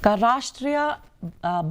का राष्ट्रीय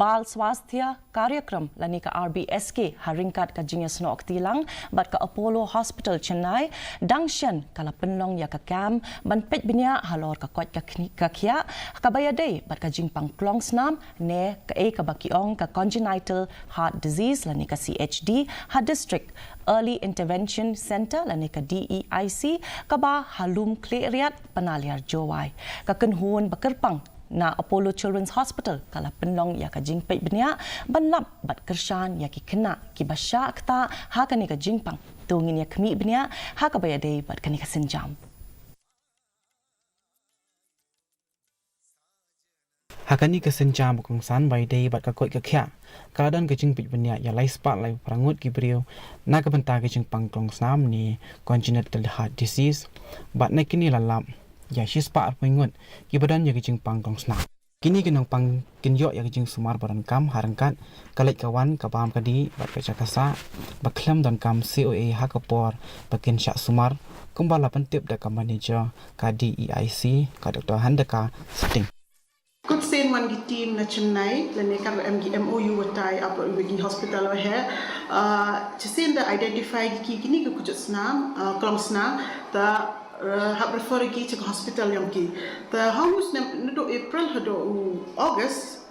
बाल स्वास्थ्य कार्यक्रम लानी का Rbsk haringkat ka jingas no oktilang bat ka Apollo Hospital Chennai dangshan kala penlong ya ka cam ban pet Bniah Halor ka kot ka khia ka bayadei bat ka jingpang klong snam ne ka ka bakiong ka congenital heart disease laani ka CHD ha district early intervention center laani ka DEIC ka ba halum kleriat panaliar jowai ka kenhun bakerpang na Apollo Children's Hospital kala penlong ya ka Jingpeit Bniah banlap bat kershan ya ki kena ki basya kta ha kani ka jingpang tungin ya kemi Bniah ha ka bayadei bat kani ka senjam hakani ka senjam kong san bayadei bat ka koi ka khya kadan ka Jingpeit Bniah ya lai spat lai prangut ki brio na ka banta ka jingpang kong snam ni congenital heart disease bat na kini lalap ya shispa arpengun ki badan ya kijing pangkong sna kini kinong pang kinyo ya kijing sumar baran kam harangkat kalai kawan kabam kadi bat ka kasa baklam dan kam COA hakapor bakin syak sumar kumbala pentip da ka manager ka DEIC ka Dr. Handaka setting Good sen one di team na Chennai lene ka MOU watai apa bagi hospital wa hai sen da identify ki kini ka kujut snam klong snam ta have referred to hospital yang ki the house do April do August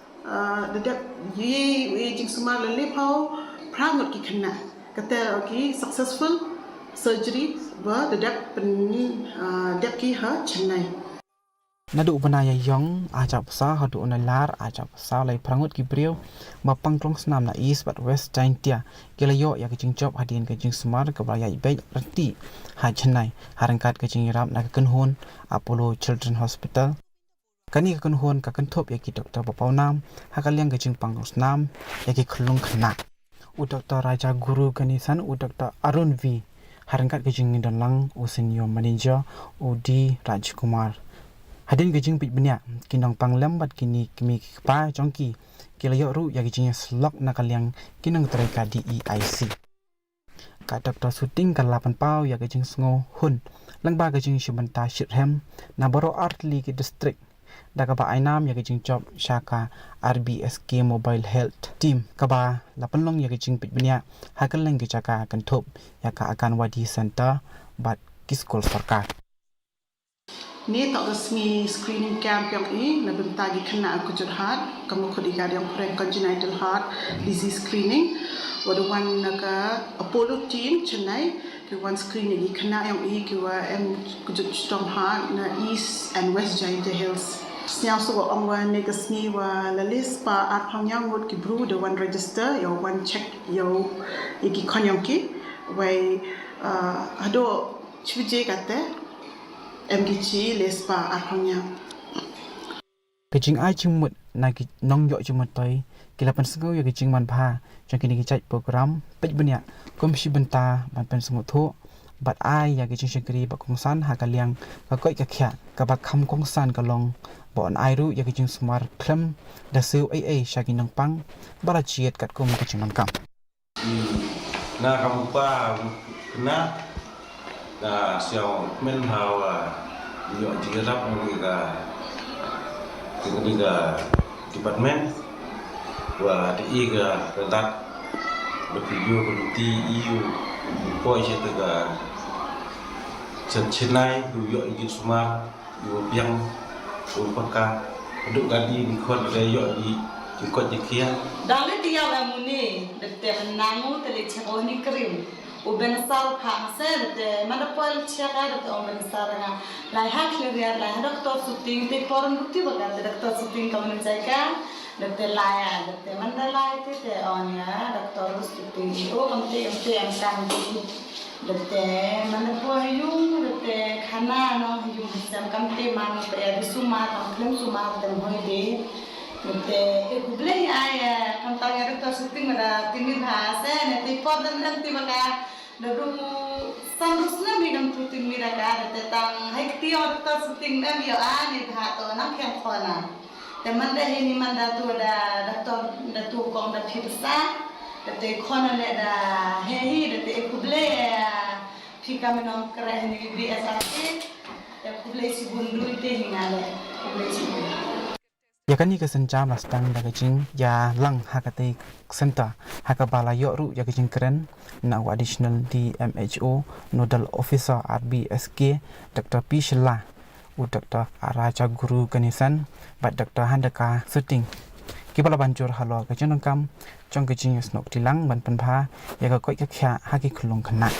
the dep ye jing semar le pau prangot ki kena kata ki successful surgery wa the dep ki ha Chennai nadu Bniah yong ajap sa hadu onalar ajap sa lai prangut ki brio mapang klong snam na east but west Jaintia kilayo ya kijing job hadin kijing smar ka baya ibai reti ha Chennai harangkat kijing rap na kenhon Apollo Children's Hospital kani ka kenhon ka kentop ya ki Dr. Bapau nam hakaliang kijing pang snam ya ki khulung khna u Dr. Raja Guru kanisan u Dr. Arun V harangkat kijing ndanlang u senior manager UD Rajkumar hadin ke Jingpeit Bniah kinong panglam bat kini kimi pa jongki kilayo ru ya kijing slok nakaliang kinong treka DEIC ka Dr. Suting kalapan pau ya kijing sngo hun langba kijing shibanta shirhem na boro artli ki district daga ba ainam ya kijing job shaka Rbsk mobile health team kaba lapanlong ya kijing Bniah hakalang ki jaka akan top ya ka akan wadi center bat kiskol sarkar ni tak resmi screening camp yang ini bentar di kena kujut heart kamu kodiga yang congenital heart disease screening wada one naga Apollo team Chennai ke one screening di kena yang ini ke kujut strong heart na east and west Jaintia hills snyao so ong wa ne kasni wa lalis pa at pangyang ngot ki bru the one register yo one check yo iki konyong ki wai ado chuje kate MGC lespa arhongnya kijing ai chimut na ki nong yo chimut toi kilapan sengau ya kijing man pha jang kini ki program pej Bniah komisi benta man pen semut thu bat ai ya kijing shekri ba kongsan ha kaliang ka koi ka khya ka ba kham kongsan ka long bon ai ru ya kijing sumar khlem da seu ai shaki nang pang bara chiet kat kom kijing nang kam na kamu pa kena na siang men hawa yo jirap mengiga mengiga department wa diiga rentak video kunti EU poi setega Chennai yo ingin semua yo biang umpaka duk gadi di khot re yo di jikot jikia dale dia amuni de nangu tele choni krim وبنصار حاسد ما نقول شغال وبنصارنا لا هاكل ريال لا دكتور سوتين تكورن بتي بقى دكتور سوتين كمان جايكا دكتور لا دكتور من لا تي أونيا دكتور سوتين هو أمتي أمكان دكتور من نقول هيوم دكتور خنا نو هيوم هم كم تي ما نقول بسوما كم سوما تمهوي دي دكتور بلي آية كم تاني دكتور سوتين مدا تيمي bahasa nanti podan nanti baka daru samrusna bidang tutin miraga tentang hekti orta suting na bio ani dhato nak yang khona teman dah ini manda tu ada datu kong da phirsa date khona le da hehi date kuble phika menong kare ni bi asake kuble si bundu te hingale kuble si Yakan ni kesenjam lah sedang dah kecing ya lang hakati center hakabala yo ru ya kecing keren na additional DMHO nodal officer Rbsk Dr. P Shela u Dr. Raja Guru Ganisan bat Dr. Handaka Suting kibala banjur Halor kecing kam chong kecing snok tilang ban penpha ya ka koi ka khya haki khulung khana